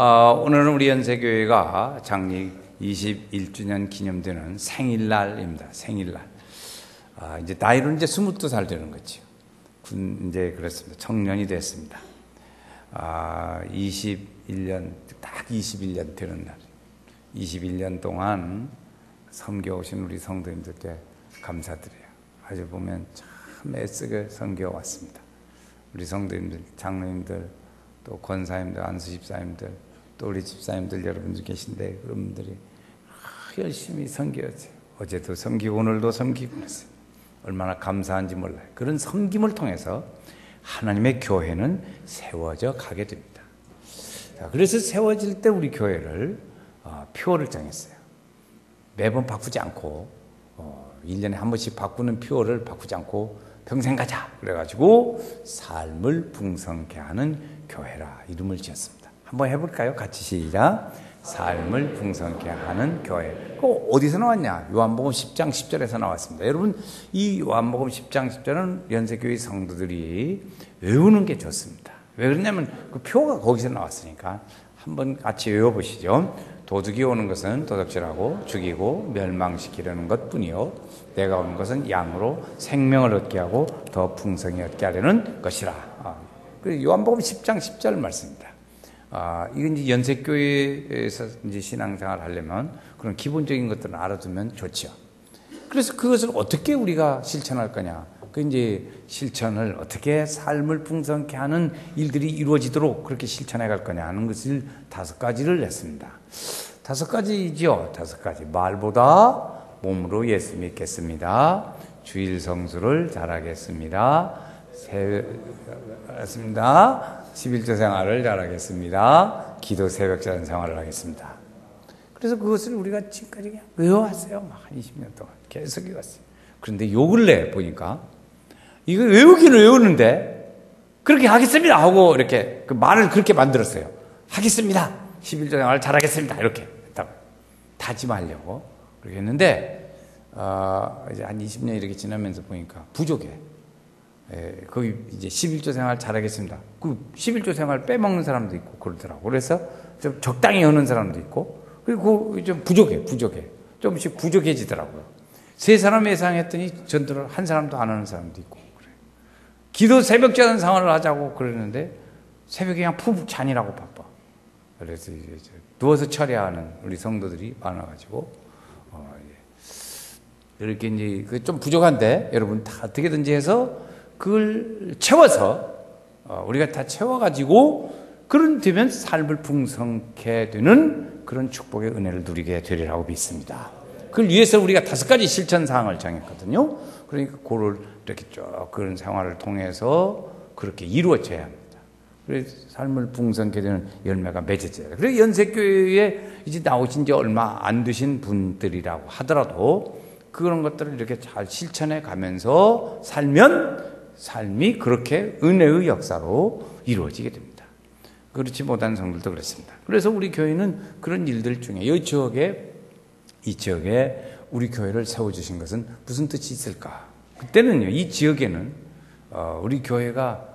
오늘은 우리 연세교회가 창립 21주년 기념되는 생일날입니다. 생일날. 이제 나이로는 이제 22살 되는 거죠. 이제 그렇습니다. 청년이 됐습니다. 21년, 딱 21년 되는 날. 21년 동안 섬겨오신 우리 성도님들께 감사드려요. 아주 보면 참 애쓰게 섬겨왔습니다. 우리 성도님들, 장로님들, 또 권사님들, 안수집사님들, 또 우리 집사님들 여러분들 계신데 여러분들이 열심히 섬겨왔어요. 어제도 섬기고 오늘도 섬기고 그랬어요. 얼마나 감사한지 몰라요. 그런 섬김을 통해서 하나님의 교회는 세워져 가게 됩니다. 자, 그래서 세워질 때 우리 교회를 표어를 정했어요. 매번 바꾸지 않고 1년에 한 번씩 바꾸는 표어를 바꾸지 않고 평생 가자 그래가지고 삶을 풍성케 하는 교회라 이름을 지었습니다. 한번 해볼까요? 같이 시작. 삶을 풍성케 하는 교회. 그거 어디서 나왔냐? 요한복음 10장 10절에서 나왔습니다. 여러분, 이 요한복음 10장 10절은 연세교회 성도들이 외우는 게 좋습니다. 왜 그러냐면 그 표가 거기서 나왔으니까 한번 같이 외워보시죠. 도둑이 오는 것은 도둑질하고 죽이고 멸망시키려는 것뿐이요 내가 온 것은 양으로 생명을 얻게 하고 더 풍성히 얻게 하려는 것이라. 요한복음 10장 10절 말씀입니다. 이건 이제 연세교회에서 이제 신앙생활 하려면 그런 기본적인 것들을 알아두면 좋죠. 그래서 그것을 어떻게 우리가 실천할 거냐? 그 이제 실천을 어떻게 삶을 풍성케 하는 일들이 이루어지도록 그렇게 실천해 갈 거냐 하는 것을 5가지를 냈습니다. 5가지죠. 5가지. 말보다 몸으로 예수 믿겠습니다. 주일 성수를 잘하겠습니다. 잘하겠습니다. 11조 생활을 잘하겠습니다. 기도 새벽자는 생활을 하겠습니다. 그래서 그것을 우리가 지금까지 그냥 외워왔어요. 막 한 20년 동안 계속 외웠어요. 그런데 요 근래 보니까 이거 외우기는 외우는데 그렇게 하겠습니다 하고 이렇게 그 말을 그렇게 만들었어요. 하겠습니다. 11조 생활을 잘하겠습니다. 이렇게 했다고 다짐하려고 그렇게 했는데 이제 한 20년 이렇게 지나면서 보니까 부족해. 거기 이제 11조 생활 잘하겠습니다. 그 11조 생활 빼먹는 사람도 있고 그러더라고. 그래서 좀 적당히 하는 사람도 있고 그리고 좀 부족해. 조금씩 부족해지더라고요. 3사람 예상했더니 전도를 한 사람도 안 하는 사람도 있고 그래요. 기도 새벽 자는 생활을 하자고 그러는데 새벽에 그냥 푹 자니라고 바빠. 그래서 이제 누워서 처리하는 우리 성도들이 많아가지고 이렇게 이제 좀 부족한데 여러분 다 어떻게든지 해서 그걸 채워서 우리가 다 채워가지고 그런 되면 삶을 풍성케 되는 그런 축복의 은혜를 누리게 되리라고 믿습니다. 그걸 위해서 우리가 5가지 실천 사항을 정했거든요. 그러니까 그걸 이렇게 쭉 그런 생활을 통해서 그렇게 이루어져야 합니다. 그래서 삶을 풍성케 되는 열매가 맺어져요. 그래서 연세교회에 이제 나오신 지 얼마 안 되신 분들이라고 하더라도 그런 것들을 이렇게 잘 실천해 가면서 살면 삶이 그렇게 은혜의 역사로 이루어지게 됩니다. 그렇지 못한 성들도 그렇습니다. 그래서 우리 교회는 그런 일들 중에 이 지역에 우리 교회를 세워주신 것은 무슨 뜻이 있을까? 그때는요, 이 지역에는 우리 교회가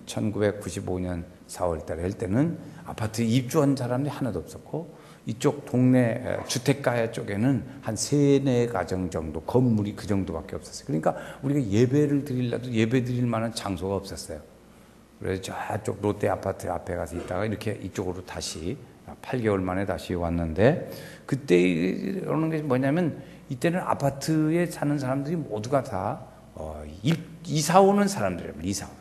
1995년 4월 달에 할 때는 아파트 입주한 사람이 하나도 없었고 이쪽 동네 주택가 쪽에는 한 3-4가정 정도 건물이 그 정도밖에 없었어요. 그러니까 우리가 예배를 드리려도 예배 드릴 만한 장소가 없었어요. 그래서 저쪽 롯데 아파트 앞에 가서 있다가 이렇게 이쪽으로 다시 8개월 만에 다시 왔는데 그때 오는 게 뭐냐면 이때는 아파트에 사는 사람들이 모두가 다 이사 오는 사람들이에요.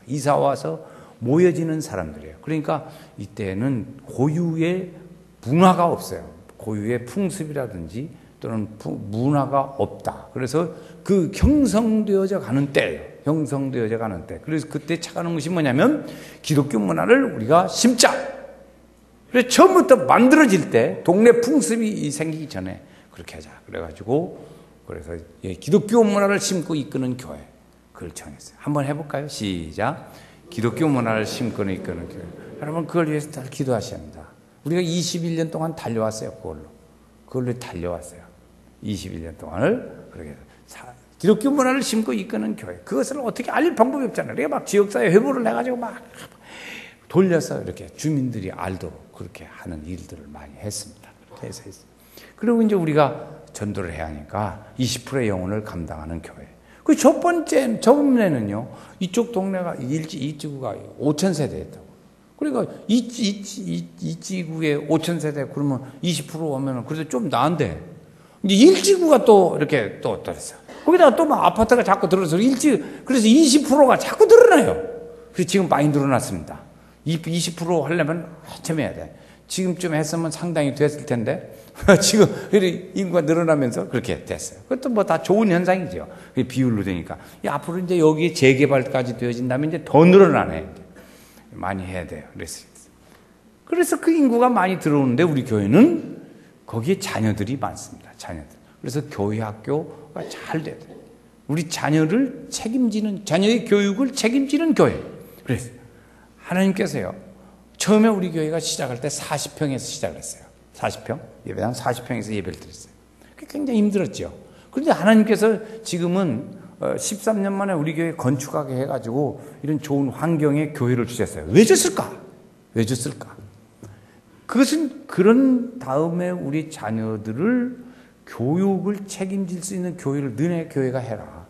이사 와서 모여지는 사람들이에요. 그러니까 이때는 고유의 문화가 없어요. 고유의 풍습이라든지 또는 문화가 없다. 그래서 그 형성되어져 가는 때예요. 형성되어져 가는 때. 그래서 그때 착안한 것이 뭐냐면 기독교 문화를 우리가 심자. 그래서 처음부터 만들어질 때 동네 풍습이 생기기 전에 그렇게 하자. 그래가지고 그래서 기독교 문화를 심고 이끄는 교회. 그걸 정했어요. 한번 해볼까요? 시작. 기독교 문화를 심고 이끄는 교회. 여러분 그걸 위해서 잘 기도하셔야 합니다. 우리가 21년 동안 달려왔어요. 그걸로 달려왔어요. 21년 동안을 그렇게 해서 기독교 문화를 심고 이끄는 교회. 그것을 어떻게 알릴 방법이 없잖아요. 우리가 막 지역사회 회부를 해가지고 막 돌려서 이렇게 주민들이 알도록 그렇게 하는 일들을 많이 했습니다. 그렇게 해서 했어요. 그리고 이제 우리가 전도를 해야 하니까 20%의 영혼을 감당하는 교회. 그 첫 번째, 저번에는요, 이쪽 동네가, 이 지구가 5,000세대였다고. 그러니까 이 지구에 5,000세대, 그러면 20% 오면은 그래도 좀 나은데, 이제 1지구가 또 이렇게 또 있어. 거기다가 또 막 아파트가 자꾸 들어서 그래서 20%가 자꾸 늘어나요. 그래서 지금 많이 늘어났습니다. 20% 하려면 한참 해야 돼. 지금쯤 했으면 상당히 됐을 텐데, 지금 인구가 늘어나면서 그렇게 됐어요. 그것도 뭐 다 좋은 현상이죠. 비율로 되니까. 앞으로 이제 여기에 재개발까지 되어진다면 이제 더 늘어나네. 많이 해야 돼요. 그래서 그 인구가 많이 들어오는데 우리 교회는 거기에 자녀들이 많습니다. 자녀들. 그래서 교회 학교가 잘 돼야 돼요. 우리 자녀를 책임지는, 자녀의 교육을 책임지는 교회. 그래서 하나님께서요, 처음에 우리 교회가 시작할 때 40평에서 시작을 했어요. 40평? 예배당 40평에서 예배를 드렸어요. 굉장히 힘들었죠. 그런데 하나님께서 지금은 13년 만에 우리 교회 건축하게 해가지고 이런 좋은 환경의 교회를 주셨어요. 왜 줬을까? 왜 줬을까? 그것은 그런 다음에 우리 자녀들을 교육을 책임질 수 있는 교회를 너네 교회가 해라.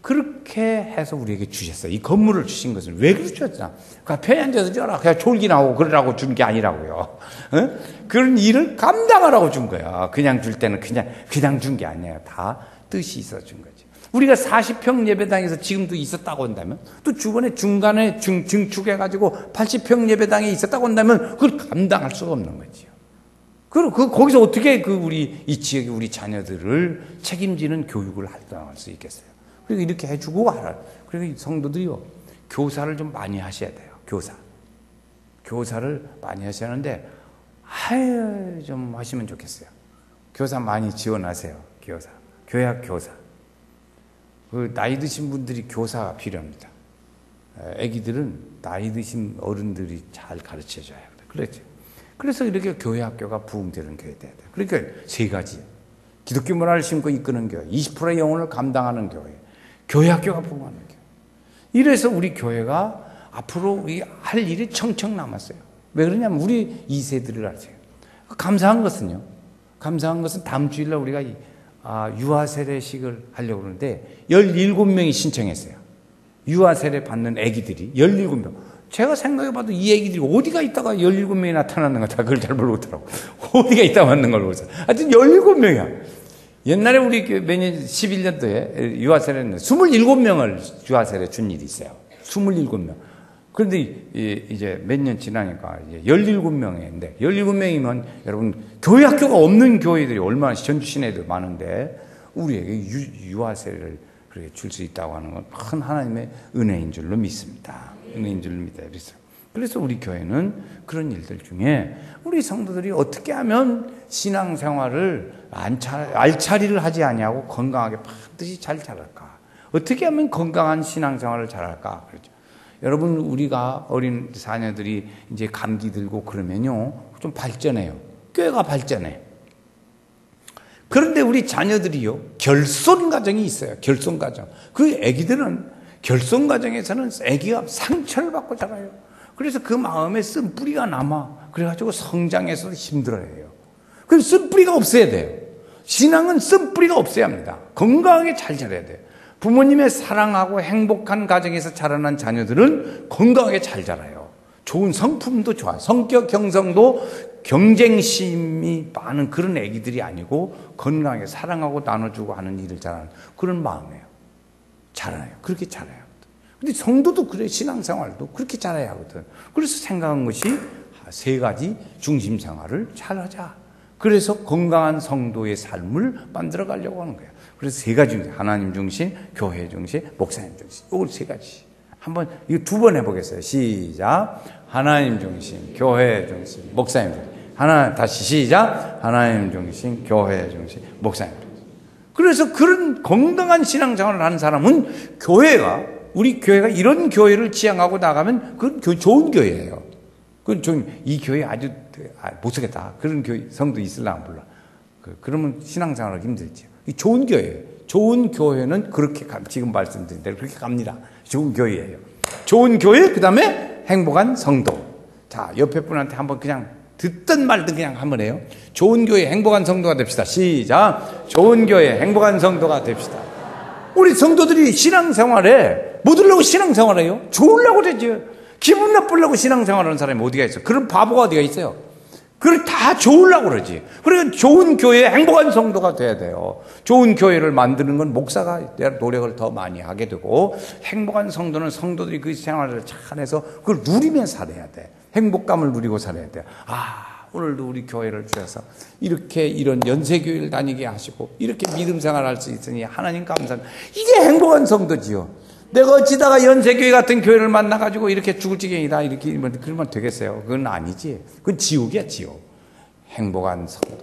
그렇게 해서 우리에게 주셨어요. 이 건물을 주신 것은 왜 그러셨나? 그냥 편히 앉아서 져라. 그냥 졸기나고 그러라고 준 게 아니라고요. 어? 그런 일을 감당하라고 준 거야. 그냥 줄 때는 그냥 준 게 아니에요. 다 뜻이 있어 준 거지. 우리가 40평 예배당에서 지금도 있었다고 한다면, 또 중간에 증축해가지고 80평 예배당에 있었다고 한다면, 그걸 감당할 수가 없는 거지요. 그리고 거기서 어떻게 이 지역의 우리 자녀들을 책임지는 교육을 활동할 수 있겠어요? 그리고 이렇게 해주고 하라. 그리고 성도들이요, 교사를 좀 많이 하셔야 돼요. 교사를 많이 하셔야 하는데, 좀 하시면 좋겠어요. 교사 많이 지원하세요. 교회학 교사. 나이 드신 분들이 교사가 필요합니다. 애기들은 나이 드신 어른들이 잘 가르쳐 줘야 돼요. 그렇죠. 그래서 이렇게 교회 학교가 부흥되는 교회 돼야 돼요. 그러니까 세 가지. 기독교 문화를 심고 이끄는 교회, 20%의 영혼을 감당하는 교회, 교회 학교가 부흥하는 교회. 이래서 우리 교회가 앞으로 할 일이 청청 남았어요. 왜 그러냐면 우리 2세들을 아세요. 감사한 것은 다음 주일날 우리가 유아 세례식을 하려고 그러는데 17명이 신청했어요. 유아 세례 받는 애기들이 17명. 제가 생각해봐도 이 애기들이 어디가 있다가 17명이 나타났는가 다 그걸 잘 모르겠더라고. 어디가 있다 맞는 걸 모르겠어. 하여튼 17명이야. 옛날에 우리 매년 11년도에 유아 세례는 27명을 유아 세례 준 일이 있어요. 27명. 그런데 이제 몇 년 지나니까 이제 17명인데 17명이면 여러분 교회 학교가 없는 교회들이 얼마나 전주 시내에도 많은데 우리에게 유아 세례를 그렇게 줄 수 있다고 하는 건 큰 하나님의 은혜인 줄로 믿습니다. 은혜인 줄로 믿어요. 그래서 우리 교회는 그런 일들 중에 우리 성도들이 어떻게 하면 신앙생활을 알차리를 하지 아니하고 건강하게 반드시 잘 자랄까? 어떻게 하면 건강한 신앙생활을 잘할까? 그렇죠. 여러분, 우리가 어린 자녀들이 이제 감기 들고 그러면요, 좀 발전해요. 교회가 발전해. 그런데 우리 자녀들이요, 결손 과정이 있어요. 결손 과정. 그 아기들은 결손 과정에서는 아기가 상처를 받고 자라요. 그래서 그 마음에 쓴 뿌리가 남아. 그래가지고 성장해서 힘들어해요. 그래서 쓴 뿌리가 없어야 돼요. 신앙은 쓴 뿌리가 없어야 합니다. 건강하게 잘 자라야 돼요. 부모님의 사랑하고 행복한 가정에서 자라난 자녀들은 건강하게 잘 자라요. 좋은 성품도 좋아요. 성격 경성도 경쟁심이 많은 그런 애기들이 아니고 건강하게 사랑하고 나눠주고 하는 일을 잘하는 그런 마음이에요. 자라요. 그렇게 자라요. 근데 성도도 그래. 신앙생활도 그렇게 잘해야 하거든. 그래서 생각한 것이 세 가지 중심 생활을 잘하자. 그래서 건강한 성도의 삶을 만들어 가려고 하는 거예요. 그래서 세 가지 중심, 하나님 중심, 교회 중심, 목사님 중심. 이걸 세 가지. 한번 이거 2번 해보겠어요. 시작. 하나님 중심, 교회 중심, 목사님 중심. 다시 시작. 하나님 중심, 교회 중심, 목사님 중심. 그래서 그런 건강한 신앙생활을 하는 사람은 우리 교회가 이런 교회를 지향하고 나가면 그건 좋은 교회예요. 그건 좀 이 교회 아주 못 쓰겠다. 그런 교회 성도 있을라 몰라. 그러면 신앙생활하기 힘들지. 좋은 교회예요. 좋은 교회는 그렇게 지금 말씀드린 대로 그렇게 갑니다. 좋은 교회예요. 좋은 교회, 그 다음에 행복한 성도. 자, 옆에 분한테 한번 그냥 듣든 말든 그냥 한번 해요. 좋은 교회 행복한 성도가 됩시다. 시작. 좋은 교회 행복한 성도가 됩시다. 우리 성도들이 신앙생활에 뭐 들려고 신앙생활해요? 좋으려고 그러죠. 기분 나쁘려고 신앙생활하는 사람이 어디가 있어? 그런 바보가 어디가 있어요? 그걸 다 좋으려고 그러지. 그러니까 좋은 교회에 행복한 성도가 돼야 돼요. 좋은 교회를 만드는 건 목사가 노력을 더 많이 하게 되고, 행복한 성도는 성도들이 그 생활을 잘해서 그걸 누리며 살아야 돼. 행복감을 누리고 살아야 돼. 아, 오늘도 우리 교회를 주셔서 이렇게 이런 연세교회를 다니게 하시고 이렇게 믿음 생활할 수 있으니 하나님 감사합니다. 이게 행복한 성도지요. 내가 어찌다가 연세교회 같은 교회를 만나가지고 이렇게 죽을 지경이다 이렇게 그러면 되겠어요? 그건 아니지. 그건 지옥이야, 지옥. 행복한 성도,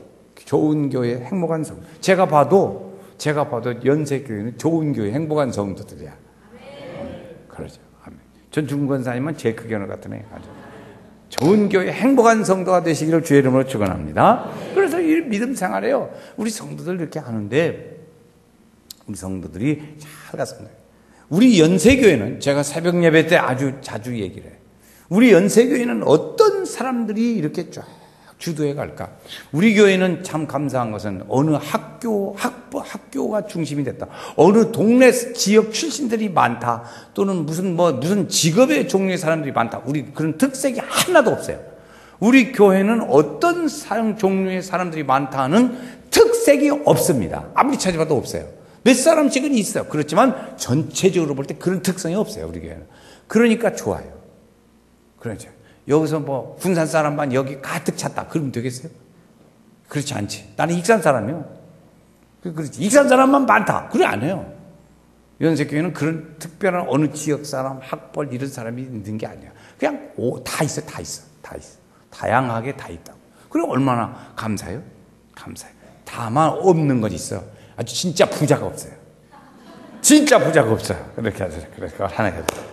좋은 교회 행복한 성도. 제가 봐도 연세교회는 좋은 교회 행복한 성도들이야. 그러죠. 아멘. 전 중권사님은 제일 크게 오늘 같은 애 아주 좋은 교회 행복한 성도가 되시기를 주의 이름으로 축원합니다. 그래서 이 믿음 생활에요. 우리 성도들 이렇게 하는데 우리 성도들이 잘 갔습니다. 우리 연세교회는 제가 새벽 예배 때 아주 자주 얘기를 해요. 우리 연세교회는 어떤 사람들이 이렇게 쫙 주도해 갈까? 우리 교회는 참 감사한 것은 어느 학교가 중심이 됐다. 어느 동네 지역 출신들이 많다. 또는 무슨 직업의 종류의 사람들이 많다. 우리 그런 특색이 하나도 없어요. 우리 교회는 어떤 종류의 사람들이 많다는 특색이 없습니다. 아무리 찾아봐도 없어요. 몇 사람씩은 있어요. 그렇지만 전체적으로 볼 때 그런 특성이 없어요. 우리 교회는. 그러니까 좋아요. 그렇죠. 여기서 뭐 군산 사람만 여기 가득 찼다. 그러면 되겠어요? 그렇지 않지. 나는 익산 사람이요. 그렇지. 익산 사람만 많다. 그래 안 해요. 연세교회는 그런 특별한 어느 지역 사람, 학벌 이런 사람이 있는 게 아니야. 그냥 다 있어. 다양하게 다 있다고. 그리고 얼마나 감사해요? 감사해요. 다만 없는 것 있어. 아주 진짜 부자가 없어요. 진짜 부자가 없어요. 그렇게 하세요. 그래서 하나 해야 돼요.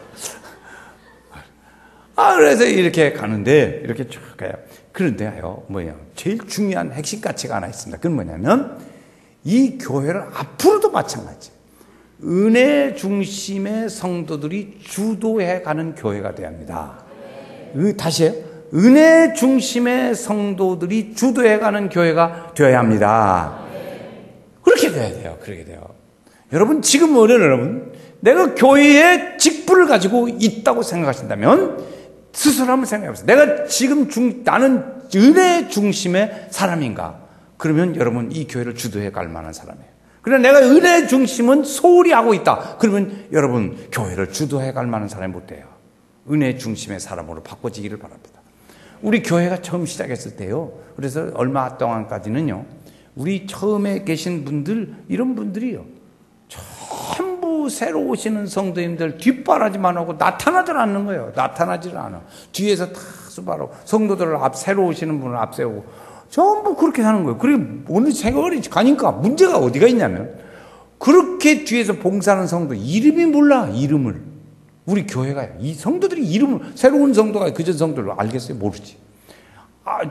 그래서 이렇게 가는데, 이렇게 쭉 가요. 그런데요, 제일 중요한 핵심 가치가 하나 있습니다. 그건 뭐냐면, 이 교회를 앞으로도 마찬가지. 은혜 중심의 성도들이 주도해 가는 교회가 되어야 합니다. 다시 해요. 은혜 중심의 성도들이 주도해 가는 교회가 되어야 합니다. 그렇게 돼야 돼요. 그렇게 돼요. 여러분, 지금 여러분, 내가 교회에 직분을 가지고 있다고 생각하신다면, 스스로 한번 생각해 보세요. 내가 지금 나는 은혜 중심의 사람인가? 그러면 여러분 이 교회를 주도해 갈 만한 사람이에요. 그러나 내가 은혜 중심은 소홀히 하고 있다. 그러면 여러분 교회를 주도해 갈 만한 사람이 못 돼요. 은혜 중심의 사람으로 바꿔지기를 바랍니다. 우리 교회가 처음 시작했을 때요. 그래서 얼마 동안까지는요. 우리 처음에 계신 분들, 이런 분들이요. 전부 새로 오시는 성도님들 뒷바라지만 하고 나타나질 않는 거예요. 나타나질 않아. 뒤에서 다 수바로 성도들을 새로 오시는 분을 앞세우고 전부 그렇게 하는 거예요. 그리고 오늘 세월이 가니까 문제가 어디가 있냐면 그렇게 뒤에서 봉사하는 성도 이름이 몰라. 이름을. 우리 교회가 이 성도들이 이름을 새로운 성도가 그전 성도를 알겠어요? 모르지.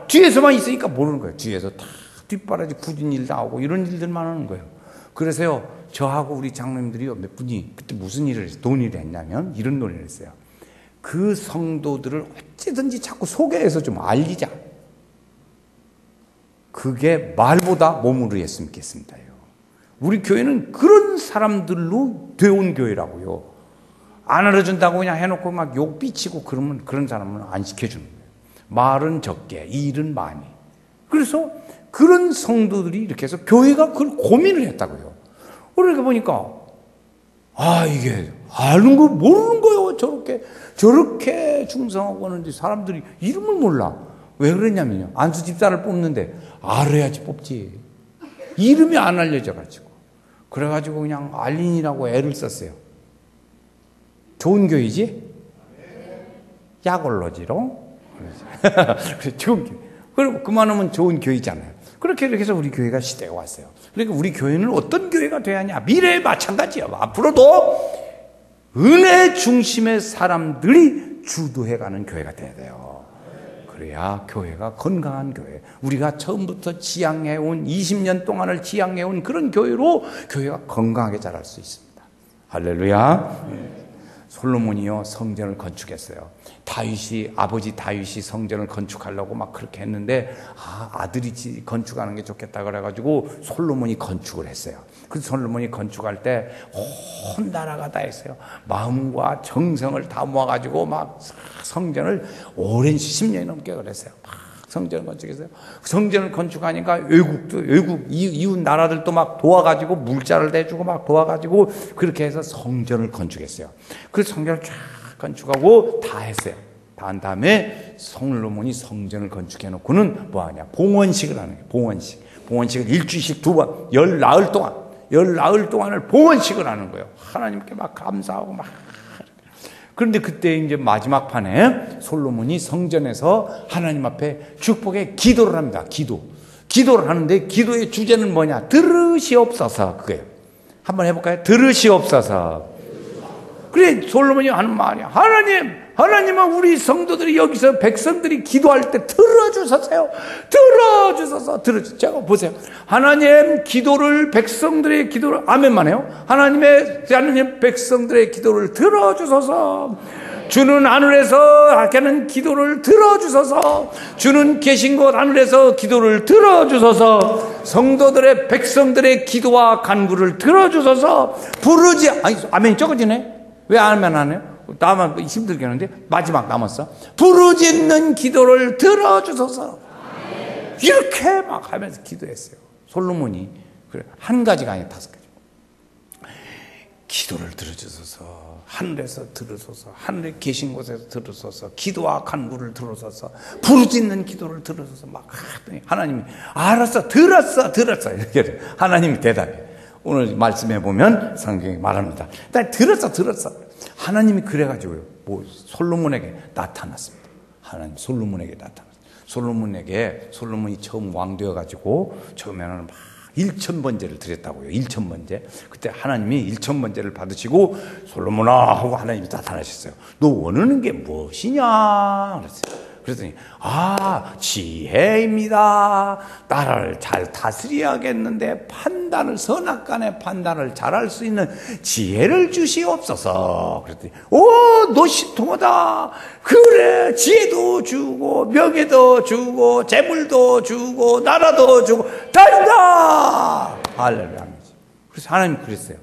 뒤에서만 있으니까 모르는 거예요. 뒤에서 다 뒷바라지 굳은 일 나오고 이런 일들만 하는 거예요. 그래서요, 저하고 우리 장로님들이요, 몇 분이 그때 무슨 일을 했어요? 논의를 했냐면, 이런 논의를 했어요. 그 성도들을 어찌든지 자꾸 소개해서 좀 알리자. 그게 말보다 몸으로 했으면 좋겠습니다요. 우리 교회는 그런 사람들로 되어온 교회라고요. 안 알아준다고 그냥 해놓고 막 욕 비치고 그러면 그런 사람은 안 시켜주는 거예요. 말은 적게, 일은 많이. 그래서 그런 성도들이 이렇게 해서 교회가 그걸 고민을 했다고요. 그러니까 보니까, 이게 아는 거 모르는 거요. 저렇게 충성하고 하는데 사람들이 이름을 몰라. 왜 그러냐면요. 안수 집사를 뽑는데 알아야지 뽑지. 이름이 안 알려져가지고. 그래가지고 그냥 알린이라고 애를 썼어요. 좋은 교회지? 약올로지로? 그래서 좋은 교회. 그리고 그만하면 좋은 교회잖아요. 그렇게 해서 우리 교회가 시대가 왔어요. 그러니까 우리 교회는 어떤 교회가 돼야 하냐? 미래에 마찬가지예요. 앞으로도 은혜 중심의 사람들이 주도해가는 교회가 돼야 돼요. 그래야 교회가 건강한 교회. 우리가 처음부터 지향해온 20년 동안을 지향해온 그런 교회로 교회가 건강하게 자랄 수 있습니다. 할렐루야. 솔로몬이요 성전을 건축했어요. 다윗이 아버지 다윗이 성전을 건축하려고 막 그렇게 했는데 아들이 건축하는 게 좋겠다 그래가지고 솔로몬이 건축을 했어요. 그래서 솔로몬이 건축할 때 온 나라가 다 했어요. 마음과 정성을 다 모아가지고 막 성전을 오랜 10년이 넘게 그랬어요. 막 성전을 건축했어요. 성전을 건축하니까 외국 이웃 나라들도 막 도와가지고 물자를 대주고 막 도와가지고 그렇게 해서 성전을 건축했어요. 그래서 성전을 쫙 건축하고 다 했어요. 다 한 다음에 솔로몬이 성전을 건축해 놓고는 뭐하냐? 봉헌식을 하는 거예요. 봉헌식을 일주일씩 2번, 열 나흘 동안을 봉헌식을 하는 거예요. 하나님께 막 감사하고 막. 그런데 그때 이제 마지막 판에 솔로몬이 성전에서 하나님 앞에 축복의 기도를 합니다. 기도를 하는데 기도의 주제는 뭐냐? 들으시옵소서. 그거예요. 한번 해볼까요? 들으시옵소서. 그래 솔로몬이 하는 말이야. 하나님은 우리 성도들이 여기서 백성들이 기도할 때 들어주소서요. 들어주소서. 제가 보세요. 하나님 기도를 백성들의 기도를 아멘만 해요. 하나님 백성들의 기도를 들어주소서. 주는 하늘에서 하는 기도를 들어주소서. 주는 계신 곳 하늘에서 기도를 들어주소서. 성도들의 백성들의 기도와 간구를 들어주소서. 아멘이 적어지네. 왜 아멘 안 해요? 나만 힘들겠는데 마지막 남았어. 부르짖는 기도를 들어주소서. 이렇게 막 하면서 기도했어요. 솔로몬이 그래 한 가지가 아니라 5가지. 기도를 들어주소서. 하늘에서 들으소서. 하늘에 계신 곳에서 들으소서. 기도와 간구를 들으소서. 부르짖는 기도를 들으소서. 막 하더니 하나님이 알았어, 들었어 이렇게 하나님이 대답해. 오늘 말씀해 보면 성경이 말합니다. 나 들었어. 하나님이 그래가지고요. 솔로몬에게 나타났습니다. 하나님 솔로몬에게 나타났어요. 솔로몬이 처음 왕 되어가지고 처음에는 막 1,000번제를 드렸다고요. 1,000번제. 그때 하나님이 1,000번제를 받으시고 솔로몬아 하고 하나님이 나타나셨어요. 너 원하는 게 무엇이냐? 그랬어요. 그랬더니 지혜입니다. 나라를 잘 다스려야겠는데 선악간의 판단을 잘할 수 있는 지혜를 주시옵소서. 그랬더니 너 신통하다. 그래 지혜도 주고 명예도 주고 재물도 주고 나라도 주고 다 준다. 할렐루야. 그래서 하나님 그랬어요.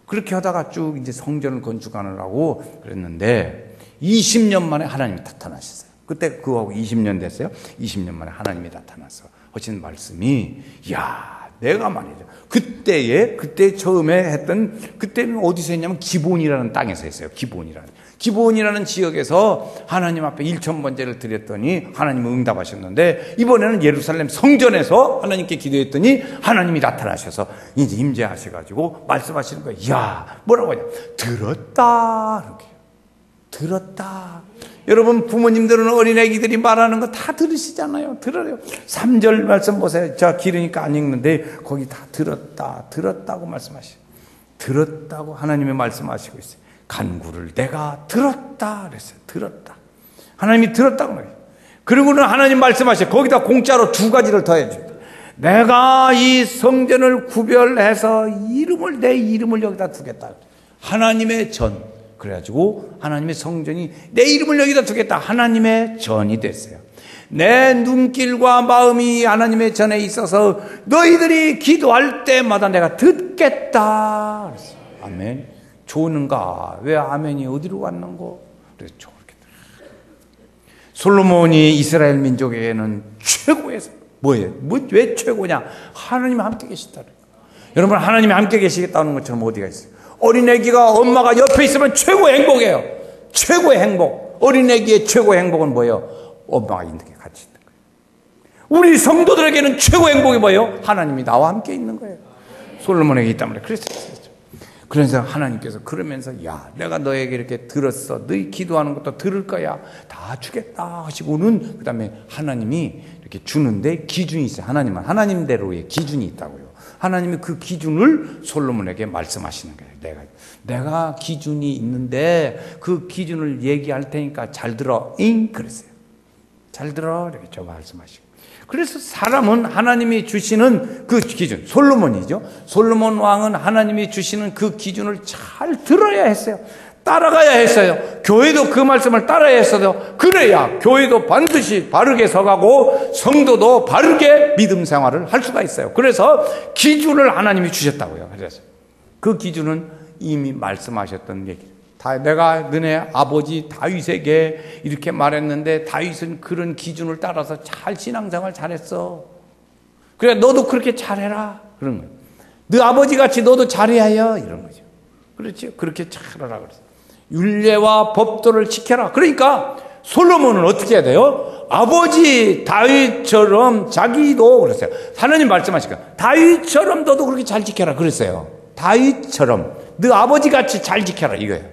그렇게 하다가 쭉 이제 성전을 건축하느라고 그랬는데 20년 만에 하나님이 나타나셨어요. 그때 그거하고 20년 됐어요. 20년 만에 하나님이 나타나서 하신 말씀이 내가 말이죠. 그때 처음에 했던 그때는 어디서 했냐면 기본이라는 땅에서 했어요. 기본이라는 지역에서 하나님 앞에 1,000번제를 드렸더니 하나님은 응답하셨는데 이번에는 예루살렘 성전에서 하나님께 기도했더니 하나님이 나타나셔서 이제 임재하셔가지고 말씀하시는 거예요. 뭐라고 하냐? 들었다. 여러분 부모님들은 어린애기들이 말하는 거 다 들으시잖아요. 들어요. 3절 말씀 보세요. 저 길으니까 안 읽는데 거기 다 들었다고 말씀하시죠. 들었다고 하나님이 말씀하시고 있어요. 간구를 내가 들었다 그랬어요. 들었다. 하나님이 들었다고 말해요. 그리고는 하나님 말씀하셔요. 거기다 공짜로 2가지를 더해줍니다. 내가 이 성전을 구별해서 내 이름을 여기다 두겠다. 하나님의 전. 그래가지고 하나님의 성전이 내 이름을 여기다 두겠다. 하나님의 전이 됐어요. 내 눈길과 마음이 하나님의 전에 있어서 너희들이 기도할 때마다 내가 듣겠다. 그랬어요. 아멘. 좋은가? 왜 아멘이 어디로 갔는고? 그래서 좋겠다. 솔로몬이 이스라엘 민족에게는 최고의 뭐예요? 왜 최고냐? 하나님이 함께 계시다. 여러분 하나님이 함께 계시겠다는 것처럼 어디가 있어요? 어린애기가 엄마가 옆에 있으면 최고의 행복이에요. 최고의 행복. 어린애기의 최고의 행복은 뭐예요? 엄마가 있는 게 같이 있는 거예요. 우리 성도들에게는 최고의 행복이 뭐예요? 하나님이 나와 함께 있는 거예요. 솔로몬에게 있단 말이에요. 그래서 하나님께서 그러면서 내가 너에게 이렇게 들었어. 너희 기도하는 것도 들을 거야. 다 주겠다 하시고는 그 다음에 하나님이 이렇게 주는데 기준이 있어요. 하나님대로의 기준이 있다고요. 하나님이 그 기준을 솔로몬에게 말씀하시는 거예요. 내가 기준이 있는데 그 기준을 얘기할 테니까 잘 들어. 그랬어요. 잘 들어. 이렇게 저 말씀하시고. 그래서 사람은 하나님이 주시는 그 기준, 솔로몬이죠. 솔로몬 왕은 하나님이 주시는 그 기준을 잘 들어야 했어요. 따라가야 했어요. 교회도 그 말씀을 따라야 했어요. 그래야 교회도 반드시 바르게 서가고 성도도 바르게 믿음 생활을 할 수가 있어요. 그래서 기준을 하나님이 주셨다고요. 그래서 그 기준은 이미 말씀하셨던 얘기예요. 내가 너네 아버지 다윗에게 이렇게 말했는데 다윗은 그런 기준을 따라서 잘 신앙생활 잘했어. 그래 너도 그렇게 잘해라. 그런 거예요. 너 아버지같이 너도 잘해야 해요. 이런 거죠. 그렇죠. 그렇게 잘하라 그랬어요. 율례와 법도를 지켜라. 그러니까 솔로몬은 어떻게 해야 돼요? 아버지 다윗처럼 자기도 그랬어요. 하나님 말씀하시니까 다윗처럼 너도 그렇게 잘 지켜라 그랬어요. 다윗처럼 너 아버지같이 잘 지켜라 이거예요.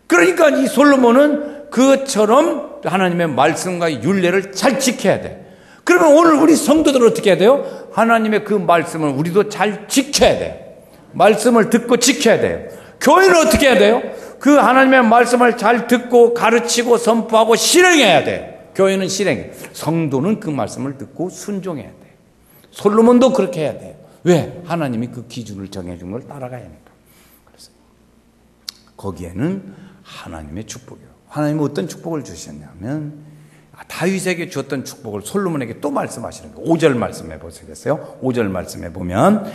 그러니까 이 솔로몬은 그처럼 하나님의 말씀과 율례를 잘 지켜야 돼. 그러면 오늘 우리 성도들은 어떻게 해야 돼요? 하나님의 그 말씀을 우리도 잘 지켜야 돼요. 말씀을 듣고 지켜야 돼요. 교회는 어떻게 해야 돼요? 그 하나님의 말씀을 잘 듣고 가르치고 선포하고 실행해야 돼요. 교회는 실행해. 성도는 그 말씀을 듣고 순종해야 돼요. 솔로몬도 그렇게 해야 돼요. 왜? 하나님이 그 기준을 정해준 걸 따라가야 하니까. 그래서 거기에는 하나님의 축복이에요. 하나님은 어떤 축복을 주셨냐면 다윗에게 주었던 축복을 솔로몬에게 또 말씀하시는 거예요. 5절 말씀해 보시겠어요? 5절 말씀해 보면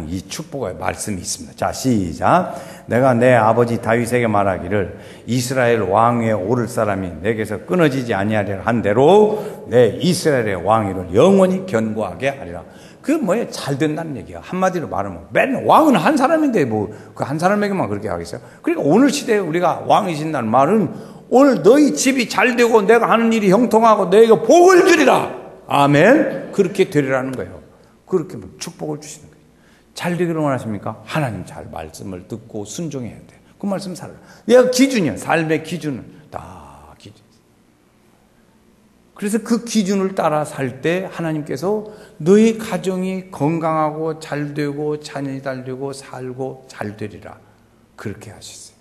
이 축복의 말씀이 있습니다. 자, 시작. 내가 내 아버지 다윗에게 말하기를 이스라엘 왕위에 오를 사람이 내게서 끊어지지 아니하리라 한 대로 내 이스라엘의 왕위를 영원히 견고하게 하리라. 그게 뭐예요? 잘 된다는 얘기야. 한마디로 말하면 맨 왕은 한 사람인데 뭐 그 한 사람에게만 그렇게 하겠어요? 그러니까 오늘 시대에 우리가 왕이신다는 말은 오늘 너희 집이 잘 되고 내가 하는 일이 형통하고 너희가 복을 주리라. 아멘. 그렇게 되리라는 거예요. 그렇게 축복을 주시는 거예요. 잘 되기를 원하십니까? 하나님 잘 말씀을 듣고 순종해야 돼요. 그 말씀 살아. 얘가 기준이야. 삶의 기준은 다 기준. 그래서 그 기준을 따라 살 때 하나님께서 너희 가정이 건강하고 잘 되고 자녀이 잘 되고 살고 잘 되리라. 그렇게 하셨어요.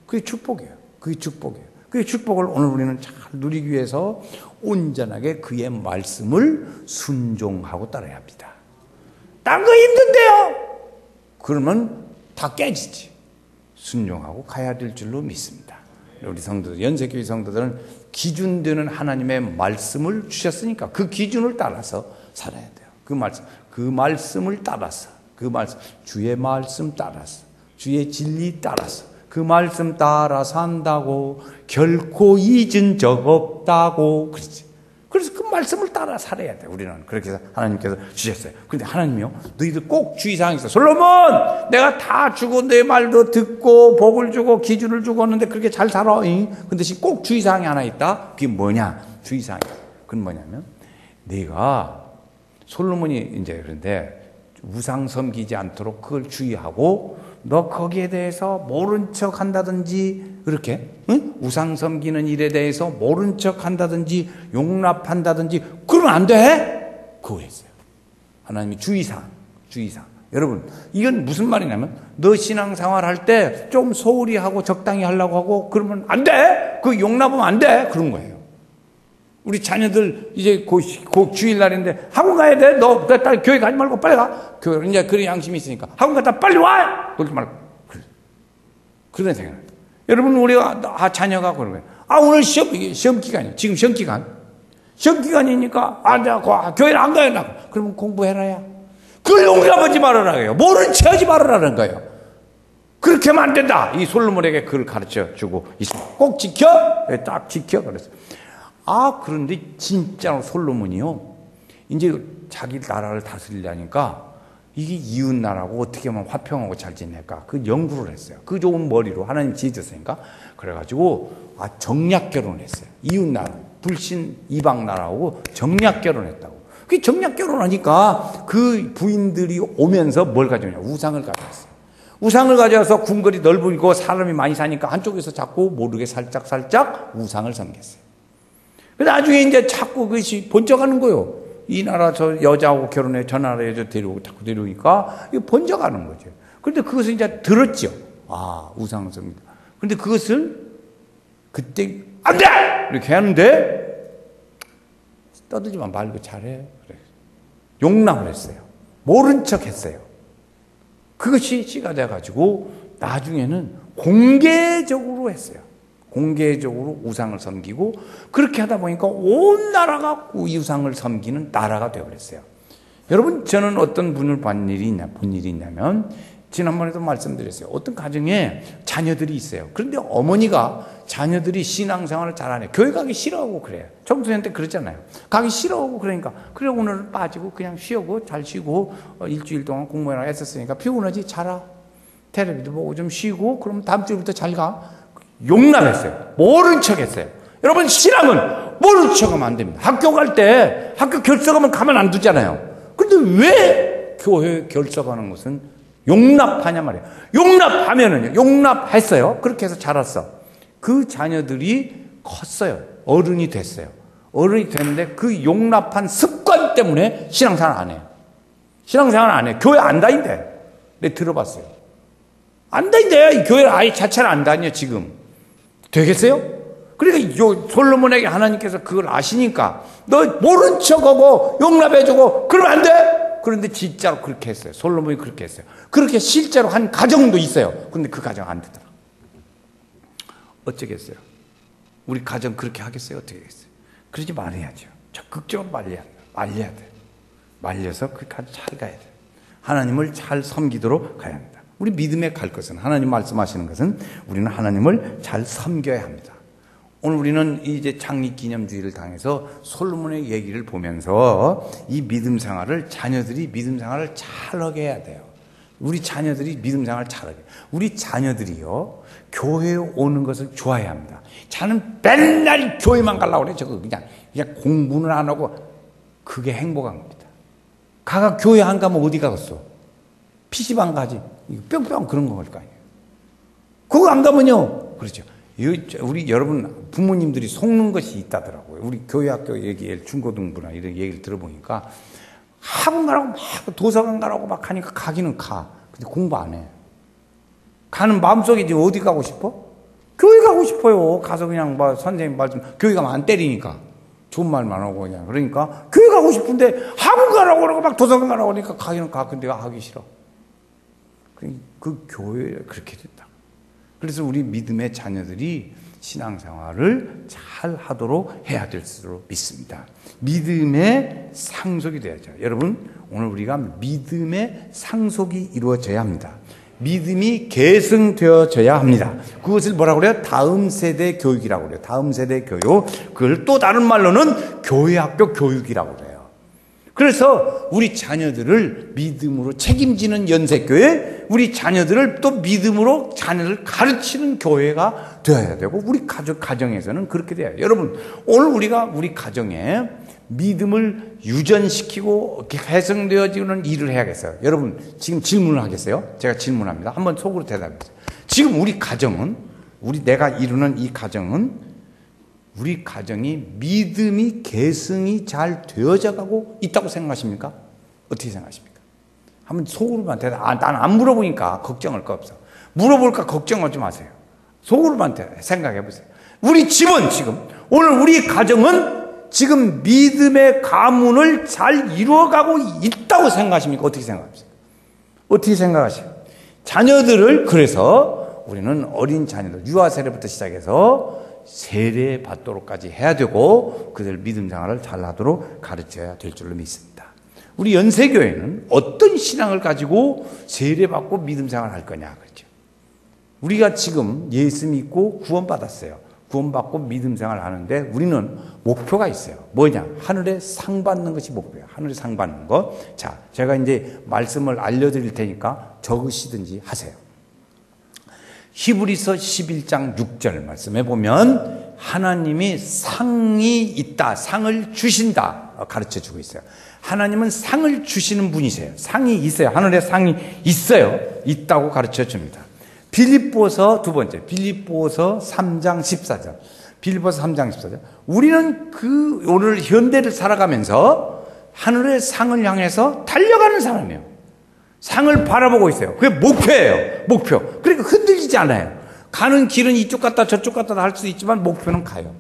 그게 축복이에요. 그게 축복이에요. 그 축복을 오늘 우리는 잘 누리기 위해서 온전하게 그의 말씀을 순종하고 따라야 합니다. 딴 거 힘든데요? 그러면 다 깨지지. 순종하고 가야 될 줄로 믿습니다. 우리 성도들, 연세교회 성도들은 기준되는 하나님의 말씀을 주셨으니까 그 기준을 따라서 살아야 돼요. 그 말씀을 따라서, 주의 말씀 따라서, 주의 진리 따라서 그 말씀 따라 산다고 결코 잊은 적 없다고 그러지. 그래서 그 말씀을 따라 살아야 돼. 우리는 그렇게 해서 하나님께서 주셨어요. 그런데 하나님이요, 너희들 꼭 주의사항이 있어. 솔로몬, 내가 다 주고 내 말도 듣고 복을 주고 기준을 주고 했는데 그렇게 잘 살아. 그 대신 꼭 주의사항이 하나 있다. 그게 뭐냐? 주의사항이. 그건 뭐냐면 네가 솔로몬이 이제 그런데 우상 섬기지 않도록 그걸 주의하고 너 거기에 대해서 모른 척 한다든지 그렇게 우상 섬기는 일에 대해서 모른 척 한다든지 용납한다든지 그러면 안 돼. 그거 했어요. 하나님이 주의사항. 여러분 이건 무슨 말이냐면 너 신앙생활 할 때 좀 소홀히 하고 적당히 하려고 하고 그러면 안 돼. 그 용납하면 안 돼. 그런 거예요. 우리 자녀들 이제 곧 주일날인데 학원 가야 돼. 너 딸 교회 가지 말고 빨리 가. 교회 이제 그런 양심이 있으니까 학원 갔다 빨리 와. 그렇게 말고 그런 생각. 여러분 우리가 자녀가 그런 거예요. 오늘 시험 기간이야. 지금 시험 기간이니까 내가 교회를 안 가야 나. 그러면 공부해라야. 그걸 용납하지 말아라요. 모른 체 하지 말아라는 거예요. 그렇게 하면 안 된다. 이 솔로몬에게 그걸 가르쳐 주고 있습니다. 꼭 지켜. 딱 지켜 그랬어. 그런데 진짜로 솔로몬이요, 이제 자기 나라를 다스리려니까 이게 이웃 나라고 어떻게 하면 화평하고 잘 지낼까? 그 연구를 했어요. 그 좋은 머리로 하나님 지혜줬으니까. 그래가지고 정략 결혼을 했어요. 이웃 나라, 불신 이방 나라하고 정략 결혼했다고. 그 정략 결혼하니까 그 부인들이 오면서 뭘 가져오냐? 우상을 가져왔어요. 우상을 가져와서 궁궐이 넓고 사람이 많이 사니까 한쪽에서 자꾸 모르게 살짝 우상을 섬겼어요. 나중에 이제 자꾸 그것이 번져가는 거예요. 이 나라 저 여자하고 결혼해, 저 나라 여자 데려오고 자꾸 데려오니까 이게 번져가는 거죠. 그런데 그것을 이제 들었죠. 우상성이다. 그런데 그것을 그때 안 돼! 이렇게 하는데 떠들지만 말고 잘해. 그래. 용납을 했어요. 모른 척 했어요. 그것이 씨가 돼가지고 나중에는 공개적으로 했어요. 공개적으로 우상을 섬기고 그렇게 하다 보니까 온 나라가 그 우상을 섬기는 나라가 되어버렸어요. 여러분, 저는 어떤 분을 본 일이 있냐면 지난번에도 말씀드렸어요. 어떤 가정에 자녀들이 있어요. 그런데 어머니가 자녀들이 신앙생활을 잘 안 해요. 교회 가기 싫어하고 그래요. 청소년 때 그랬잖아요. 가기 싫어하고 그러니까 그래 오늘은 빠지고 그냥 쉬고 잘 쉬고 일주일 동안 공부해라 했었으니까 피곤하지 자라. 텔레비도 보고 좀 쉬고 그럼 다음 주부터 잘 가. 용납했어요. 모른 척했어요. 여러분, 신앙은 모른 척하면 안 됩니다. 학교 갈 때 학교 결석하면 가만 안 두잖아요. 그런데 왜 교회 결석하는 것은 용납하냐 말이에요. 용납하면은요. 용납했어요. 그렇게 해서 자랐어. 그 자녀들이 컸어요. 어른이 됐어요. 어른이 됐는데 그 용납한 습관 때문에 신앙생활 안 해요. 신앙생활 안 해요. 교회 안 다닌대. 내가 들어봤어요. 안 다닌대. 교회 아예 자체를 안 다녀 지금. 되겠어요? 그러니까 솔로몬에게 하나님께서 그걸 아시니까 너 모른 척하고 용납해주고 그러면 안 돼. 그런데 진짜로 그렇게 했어요. 솔로몬이 그렇게 했어요. 그렇게 실제로 한 가정도 있어요. 그런데 그 가정 안 되더라. 어쩌겠어요? 우리 가정 그렇게 하겠어요? 어떻게 하겠어요? 그러지 말아야죠. 적극적으로 말려야 돼. 말려서 그 가정 잘 가야 돼. 하나님을 잘 섬기도록 가야 합니다. 우리 믿음에 갈 것은, 하나님 말씀하시는 것은 우리는 하나님을 잘 섬겨야 합니다. 오늘 우리는 이제 창립기념주의를 당해서 솔로몬의 얘기를 보면서 이 믿음 생활을, 자녀들이 믿음 생활을 잘하게 해야 돼요. 우리 자녀들이 믿음 생활을 잘하게. 우리 자녀들이요, 교회에 오는 것을 좋아해야 합니다. 자는 맨날 교회만 가려고 그래. 저거 그냥 공부는 안 하고. 그게 행복한 겁니다. 가가 교회 안 가면 어디 가겠어? PC방 가지. 뿅뿅 그런 거 갈 거 아니에요. 그거 안 가면요. 그렇죠. 우리 여러분 부모님들이 속는 것이 있다더라고요. 우리 교회 학교 얘기, 중고등부나 이런 얘기를 들어보니까 학원 가라고 막 도서관 가라고 막 하니까 가기는 가. 근데 공부 안 해. 가는 마음속에 이제 어디 가고 싶어? 교회 가고 싶어요. 가서 그냥 뭐 선생님 말씀, 교회 가면 안 때리니까. 좋은 말만 하고 그냥. 그러니까 교회 가고 싶은데 학원 가라고 그러고 막 도서관 가라고 하니까 가기는 가. 근데 하기 싫어. 그 교회에 그렇게 됐다. 그래서 우리 믿음의 자녀들이 신앙생활을 잘 하도록 해야 될 줄로 믿습니다. 믿음의 상속이 되어야죠. 여러분, 오늘 우리가 믿음의 상속이 이루어져야 합니다. 믿음이 계승되어져야 합니다. 그것을 뭐라고 그래요? 다음 세대 교육이라고 그래요. 다음 세대 교육. 그걸 또 다른 말로는 교회 학교 교육이라고 그래요. 그래서 우리 자녀들을 믿음으로 책임지는 연세교회, 우리 자녀들을 또 믿음으로 자녀를 가르치는 교회가 되어야 되고, 우리 가정에서는 그렇게 돼요. 여러분, 오늘 우리가 우리 가정에 믿음을 유전시키고 회생되어지는 일을 해야겠어요. 여러분, 지금 질문을 하겠어요? 제가 질문합니다. 한번 속으로 대답해보세요. 지금 우리 가정은, 내가 이루는 이 가정은, 우리 가정이 믿음이 계승이 잘 되어져 가고 있다고 생각하십니까? 어떻게 생각하십니까? 한번 속으로만 대답. 난 안 물어보니까 걱정할 거 없어. 물어볼까 걱정하지 마세요. 속으로만 생각해 보세요. 우리 집은 지금, 오늘 우리 가정은 지금 믿음의 가문을 잘 이루어가고 있다고 생각하십니까? 어떻게 생각하십니까? 어떻게 생각하세요? 자녀들을, 그래서 우리는 어린 자녀들, 유아 세례부터 시작해서 세례 받도록까지 해야 되고, 그들 믿음 생활을 잘하도록 가르쳐야 될 줄로 믿습니다. 우리 연세교회는 어떤 신앙을 가지고 세례 받고 믿음 생활을 할 거냐, 그렇죠? 우리가 지금 예수 믿고 구원받았어요. 구원받고 믿음 생활을 하는데 우리는 목표가 있어요. 뭐냐? 하늘에 상 받는 것이 목표예요. 하늘에 상 받는 것. 자, 제가 이제 말씀을 알려드릴 테니까 적으시든지 하세요. 히브리서 11장 6절 말씀해 보면 하나님이 상이 있다, 상을 주신다 가르쳐주고 있어요. 하나님은 상을 주시는 분이세요. 상이 있어요. 하늘에 상이 있어요. 있다고 가르쳐줍니다. 빌립보서 두 번째, 빌립보서 3장 14절. 빌립보서 3장 14절. 우리는 오늘 현대를 살아가면서 하늘의 상을 향해서 달려가는 사람이에요. 상을 바라보고 있어요. 그게 목표예요. 목표. 그러니까 흔들리지 않아요. 가는 길은 이쪽 갔다 저쪽 갔다 할 수 있지만 목표는 가요.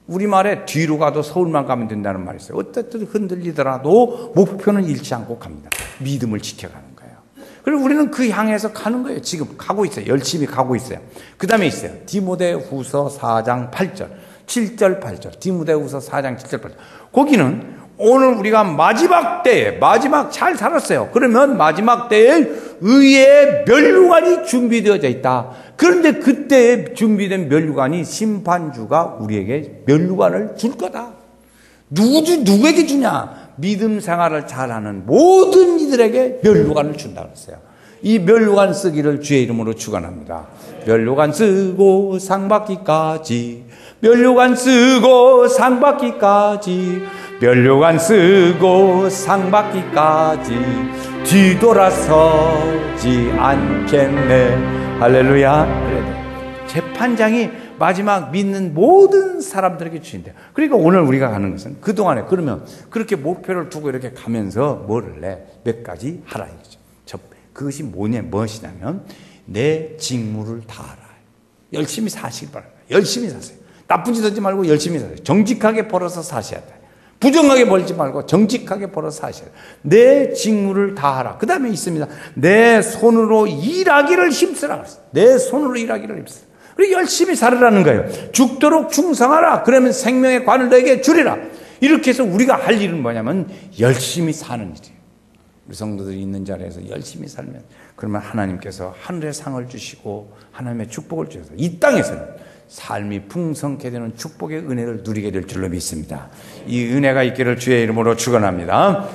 우리말에 뒤로 가도 서울만 가면 된다는 말이 있어요. 어쨌든 흔들리더라도 목표는 잃지 않고 갑니다. 믿음을 지켜가는 거예요. 그리고 우리는 그 향해서 가는 거예요. 지금 가고 있어요. 열심히 가고 있어요. 그 다음에 있어요. 디모데후서 4장 8절, 7절, 8절. 디모데후서 4장 7절, 8절. 거기는 오늘 우리가 마지막 때에, 마지막 잘 살았어요. 그러면 마지막 때에 의의 면류관이 준비되어져 있다. 그런데 그때 준비된 면류관이 심판주가 우리에게 면류관을 줄 거다. 누구에게 주냐? 믿음 생활을 잘하는 모든 이들에게 면류관을 준다고 했어요. 이 면류관 쓰기를 주의 이름으로 축원합니다. 면류관 쓰고 상 받기까지, 면류관 쓰고 상 받기까지, 면류관 쓰고 상 받기까지 뒤돌아서지 않겠네. 할렐루야. 그래도 재판장이 마지막 믿는 모든 사람들에게 주신대요. 그러니까 오늘 우리가 가는 것은 그동안에 그러면 그렇게 목표를 두고 이렇게 가면서 뭐를 내? 몇 가지 하라 이거죠. 그것이 무엇이냐면 내 직무를 다하라. 열심히 사시길 바랍니다. 열심히 사세요. 나쁜 짓 하지 말고 열심히 사세요. 정직하게 벌어서 사셔야 돼요. 부정하게 벌지 말고 정직하게 벌어서 사셔야 돼요. 내 직무를 다하라. 그 다음에 있습니다. 내 손으로 일하기를 힘쓰라. 내 손으로 일하기를 힘쓰라. 그리고 열심히 살으라는 거예요. 죽도록 충성하라. 그러면 생명의 관을 너에게 주리라. 이렇게 해서 우리가 할 일은 뭐냐면 열심히 사는 일이에요. 우리 성도들이 있는 자리에서 열심히 살면 그러면 하나님께서 하늘의 상을 주시고 하나님의 축복을 주셔서 이 땅에서는 삶이 풍성케 되는 축복의 은혜를 누리게 될 줄로 믿습니다. 이 은혜가 있기를 주의 이름으로 축원합니다.